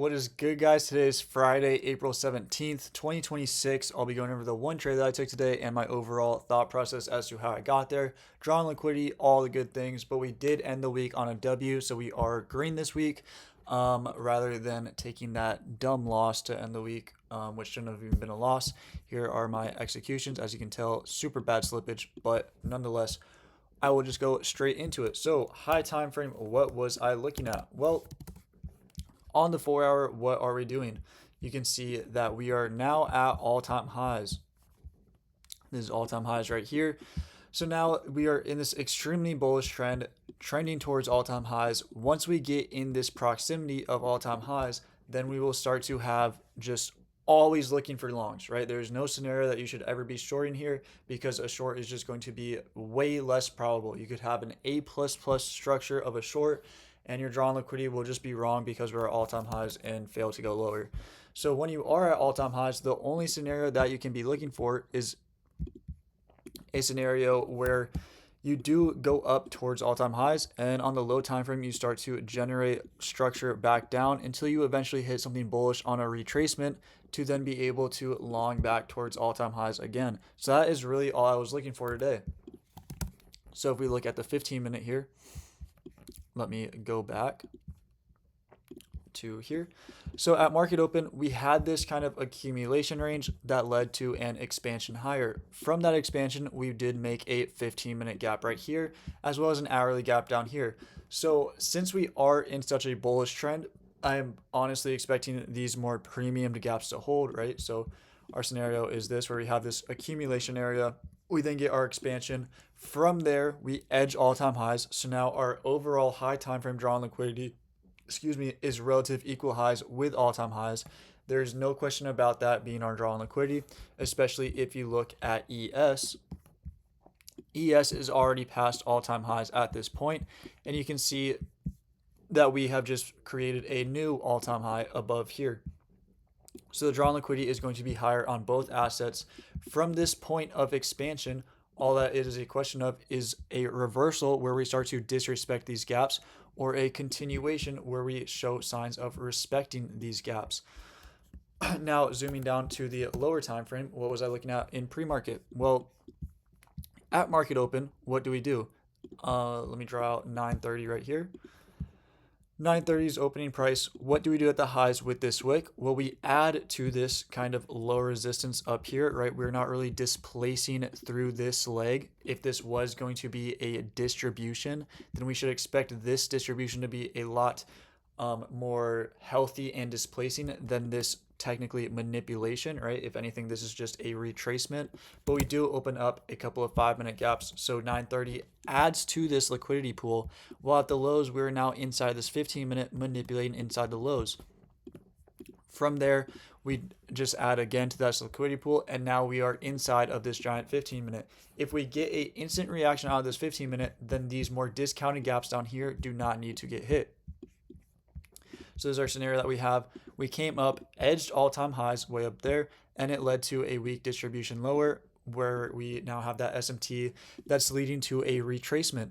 What is good, guys? Today is Friday, April 17th, 2026. I'll be going over the one trade that I took today and my overall thought process as to how I got there, drawing liquidity, all the good things. But we did end the week on a W, so we are green this week, rather than taking that dumb loss to end the week, which shouldn't have even been a loss. Here are my executions. As you can tell, super bad slippage, but nonetheless, I will just go straight into it. So, high time frame, what was I looking at? Well, on the 4 hour, what are we doing? You can see that we are now at all-time highs. This is all-time highs right here. So now we are in this extremely bullish trend, trending towards all-time highs. Once we get in this proximity of all-time highs, then we will start to have just always looking for longs, right? There's no scenario that you should ever be shorting here because a short is just going to be way less probable. You could have an A++ structure of a short and your drawn liquidity will just be wrong because we're at all-time highs and fail to go lower. So when you are at all-time highs, the only scenario that you can be looking for is a scenario where you do go up towards all-time highs, and on the low time frame you start to generate structure back down until you eventually hit something bullish on a retracement to then be able to long back towards all-time highs again. So that is really all I was looking for today. So if we look at the 15-minute here, let me go back to here. So at market open, we had this kind of accumulation range that led to an expansion higher. From that expansion, we did make a 15-minute gap right here, as well as an hourly gap down here. So since we are in such a bullish trend, I'm honestly expecting these more premium gaps to hold, right? So our scenario is this, where we have this accumulation area. We then get our expansion. From there, we edge all-time highs. So now our overall high time frame drawn liquidity, is relative equal highs with all-time highs. There's no question about that being our drawn liquidity, especially if you look at ES. ES is already past all-time highs at this point, and you can see that we have just created a new all-time high above here. So the drawn liquidity is going to be higher on both assets. From this point of expansion, all that it is a question of is a reversal where we start to disrespect these gaps, or a continuation where we show signs of respecting these gaps. Now, zooming down to the lower time frame, what was I looking at in pre-market? Well, at market open, what do? Let me draw out 930 right here. 930's opening price. What do we do at the highs with this wick? Well, we add to this kind of low resistance up here, right? We're not really displacing through this leg. If this was going to be a distribution, then we should expect this distribution to be a lot more healthy and displacing than this technically manipulation, right? If anything, this is just a retracement, but we do open up a couple of 5-minute gaps. So 930 adds to this liquidity pool, while at the lows, we're now inside this 15-minute manipulating inside the lows. From there, we just add again to that liquidity pool, and now we are inside of this giant 15-minute. If we get an instant reaction out of this 15-minute, then these more discounted gaps down here do not need to get hit. So this is our scenario that we have. We came up, edged all-time highs way up there, and it led to a weak distribution lower, where we now have that SMT that's leading to a retracement.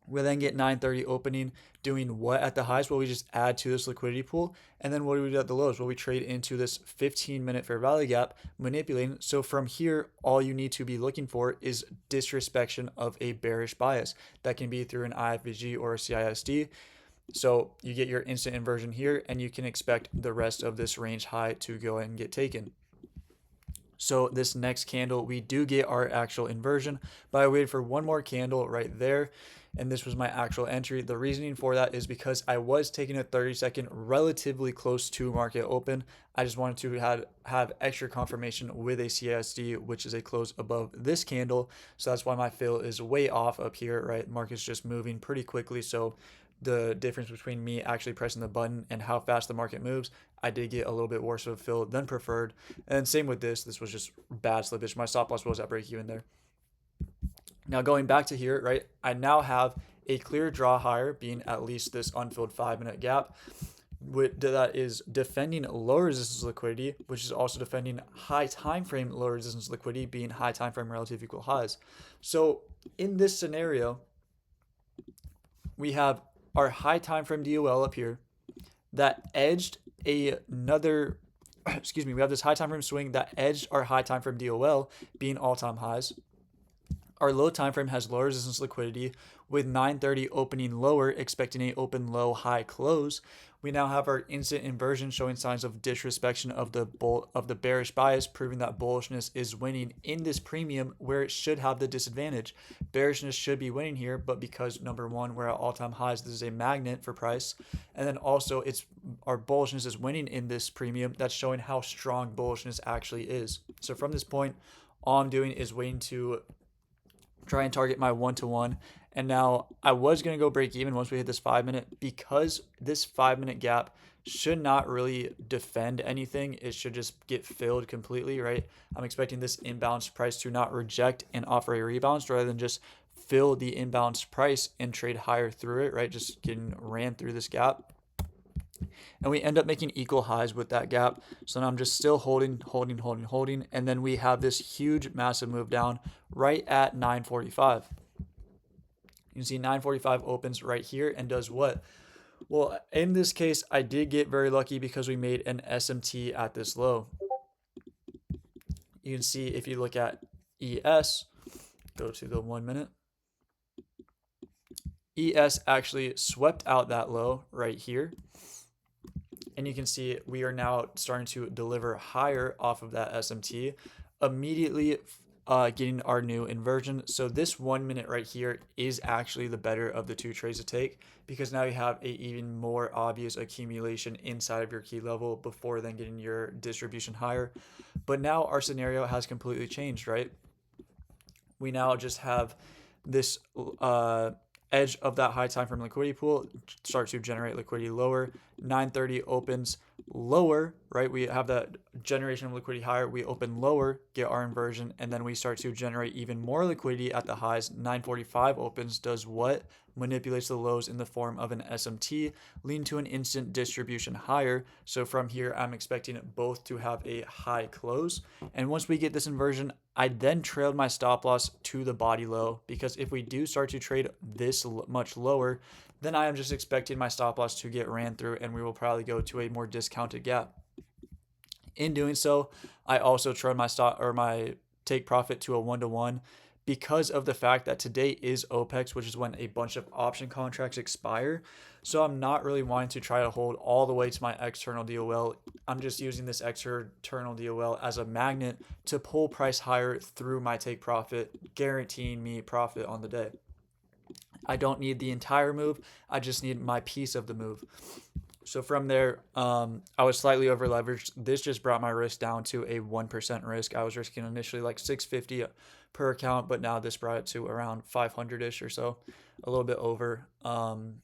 We then get 930 opening, doing what at the highs? Well, we just add to this liquidity pool. And then what do we do at the lows? Well, we trade into this 15-minute fair value gap, manipulating. So from here, all you need to be looking for is disrespect of a bearish bias. That can be through an IFVG or a CISD. So you get your instant inversion here, and you can expect the rest of this range high to go ahead and get taken. So this next candle, we do get our actual inversion, but I waited for one more candle right there, and this was my actual entry. The reasoning for that is because I was taking a 30-second relatively close to market open. I just wanted to have extra confirmation with a CSD, which is a close above this candle. So that's why my fill is way off up here, right? Market's just moving pretty quickly. So the difference between me actually pressing the button and how fast the market moves, I did get a little bit worse of a fill than preferred. And same with this was just bad slippage. My stop loss was at break even there. Now going back to here, right, I now have a clear draw higher, being at least this unfilled 5-minute gap. That is defending low resistance liquidity, which is also defending high time frame low resistance liquidity, being high time frame relative equal highs. So in this scenario, we have our high time frame DOL up here. that edged another excuse me, we have this high time frame swing that edged our high time frame DOL being all-time highs. Our low time frame has low resistance liquidity with 930 opening lower, expecting a open low high close. We now have our instant inversion showing signs of disrespect of the bearish bias, proving that bullishness is winning in this premium where it should have the disadvantage. Bearishness should be winning here, but because number one, we're at all-time highs, this is a magnet for price, and then also it's our bullishness is winning in this premium. That's showing how strong bullishness actually is. So from this point, all I'm doing is waiting to try and target my 1-to-1. And now I was going to go break even once we hit this 5-minute, because this 5-minute gap should not really defend anything. It should just get filled completely, right? I'm expecting this imbalanced price to not reject and offer a rebalance rather than just fill the imbalanced price and trade higher through it, right? Just getting ran through this gap. And we end up making equal highs with that gap. So now I'm just still holding. And then we have this huge, massive move down right at 945. You can see 945 opens right here and does what? Well, in this case, I did get very lucky because we made an SMT at this low. You can see if you look at ES, go to the 1 minute. ES actually swept out that low right here. And you can see we are now starting to deliver higher off of that SMT, immediately getting our new inversion. So this 1 minute right here is actually the better of the two trades to take, because now you have a even more obvious accumulation inside of your key level before then getting your distribution higher. But now our scenario has completely changed, right? We now just have this edge of that high time frame liquidity pool start to generate liquidity lower. 930 opens lower, right? We have that generation of liquidity higher. We open lower, get our inversion, and then we start to generate even more liquidity at the highs. 945 opens, does what? Manipulates the lows in the form of an SMT, leading to an instant distribution higher. So from here, I'm expecting both to have a high close. And once we get this inversion, I then trailed my stop loss to the body low, because if we do start to trade this much lower, then I am just expecting my stop loss to get ran through and we will probably go to a more discounted gap. In doing so, I also trailed my take profit to a 1-to-1 because of the fact that today is OPEX, which is when a bunch of option contracts expire. So I'm not really wanting to try to hold all the way to my external DOL. I'm just using this external DOL as a magnet to pull price higher through my take profit, guaranteeing me profit on the day. I don't need the entire move. I just need my piece of the move. So from there, I was slightly over leveraged. This just brought my risk down to a 1% risk. I was risking initially like 650 per account, but now this brought it to around 500-ish or so, a little bit over. And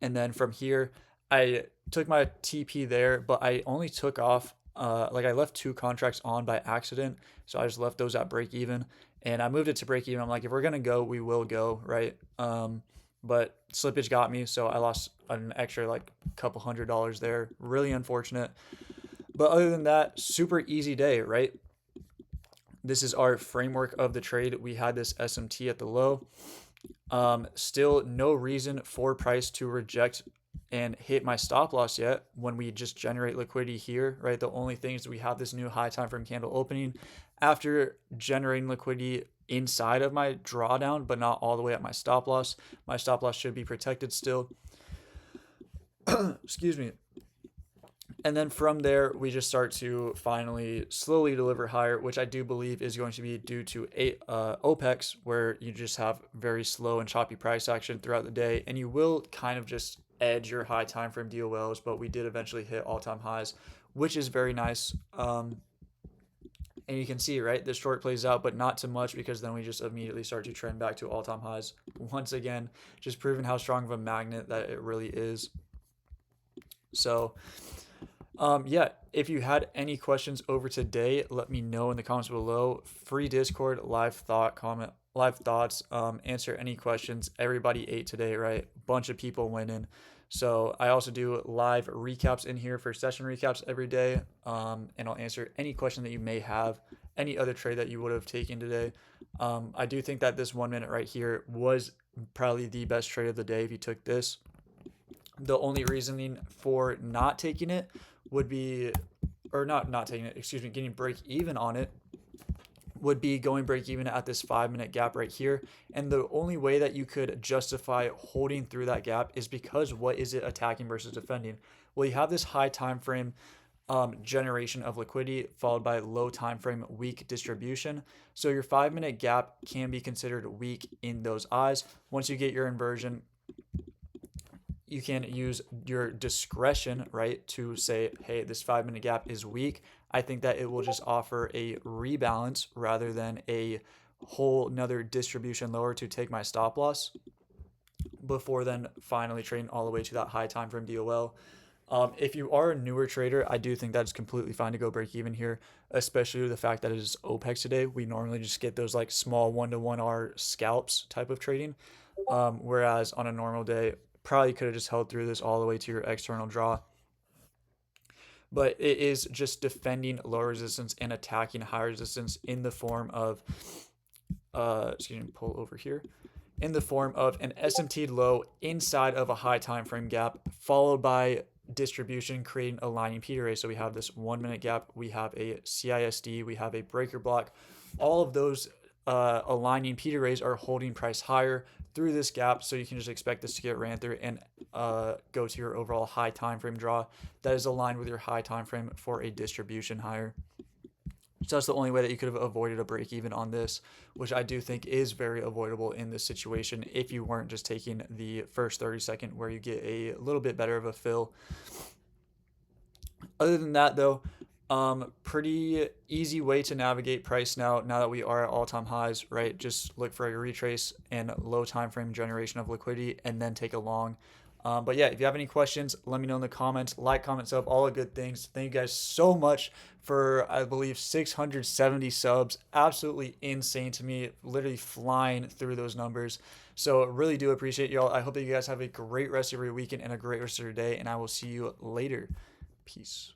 then from here, I took my TP there, but I only took off, I left 2 contracts on by accident. So I just left those at break even and I moved it to break even. I'm like, if we're going to go, we will go, right? But slippage got me, so I lost an extra like couple $100 there. Really unfortunate. But other than that, super easy day, right? This is our framework of the trade. We had this SMT at the low. Still no reason for price to reject and hit my stop loss yet when we just generate liquidity here, right? The only thing is we have this new high time frame candle opening after generating liquidity inside of my drawdown, but not all the way at my stop loss. My stop loss should be protected still. Excuse me. And then from there, we just start to finally slowly deliver higher, which I do believe is going to be due to OPEX, where you just have very slow and choppy price action throughout the day. And you will kind of just edge your high time frame DOLs, but we did eventually hit all-time highs, which is very nice. And you can see, right, this short plays out, but not too much, because then we just immediately start to trend back to all-time highs. Once again, just proving how strong of a magnet that it really is. So, yeah, if you had any questions over today, let me know in the comments below. Free Discord, live thoughts, answer any questions. Everybody ate today, right? Bunch of people winning. So I also do live recaps in here for session recaps every day. And I'll answer any question that you may have, any other trade that you would have taken today. I do think that this 1 minute right here was probably the best trade of the day if you took this. The only reasoning for not taking it would be, or not taking it, excuse me, getting break even on it would be going break even at this 5 minute gap right here. And the only way that you could justify holding through that gap is because what is it attacking versus defending? Well, you have this high time frame generation of liquidity followed by low time frame weak distribution. So your 5 minute gap can be considered weak in those eyes. Once you get your inversion, you can use your discretion, right, to say, hey, this 5 minute gap is weak. I think that it will just offer a rebalance rather than a whole another distribution lower to take my stop loss before then finally trading all the way to that high time frame DOL. If you are a newer trader, I do think that's completely fine to go break even here, especially with the fact that it is OPEX today. We normally just get those like small 1 to 1 hour scalps type of trading. Whereas on a normal day, probably could have just held through this all the way to your external draw. But it is just defending low resistance and attacking high resistance in the form of, excuse me, pull over here, in the form of an SMT low inside of a high time frame gap, followed by distribution creating a lining P array. So we have this 1 minute gap, we have a CISD, we have a breaker block. All of those aligning P arrays are holding price higher through this gap, so you can just expect this to get ran through and go to your overall high time frame draw that is aligned with your high time frame for a distribution higher. So that's the only way that you could have avoided a break even on this, which I do think is very avoidable in this situation if you weren't just taking the first 30 second where you get a little bit better of a fill. Other than that, though, pretty easy way to navigate price now that we are at all-time highs, right? Just look for a retrace and low time frame generation of liquidity and then take a long. But yeah, if you have any questions, let me know in the comments. Like, comment, sub, all the good things. Thank you guys so much for, I believe, 670 subs. Absolutely insane to me. Literally flying through those numbers. So really do appreciate y'all. I hope that you guys have a great rest of your weekend and a great rest of your day. And I will see you later. Peace.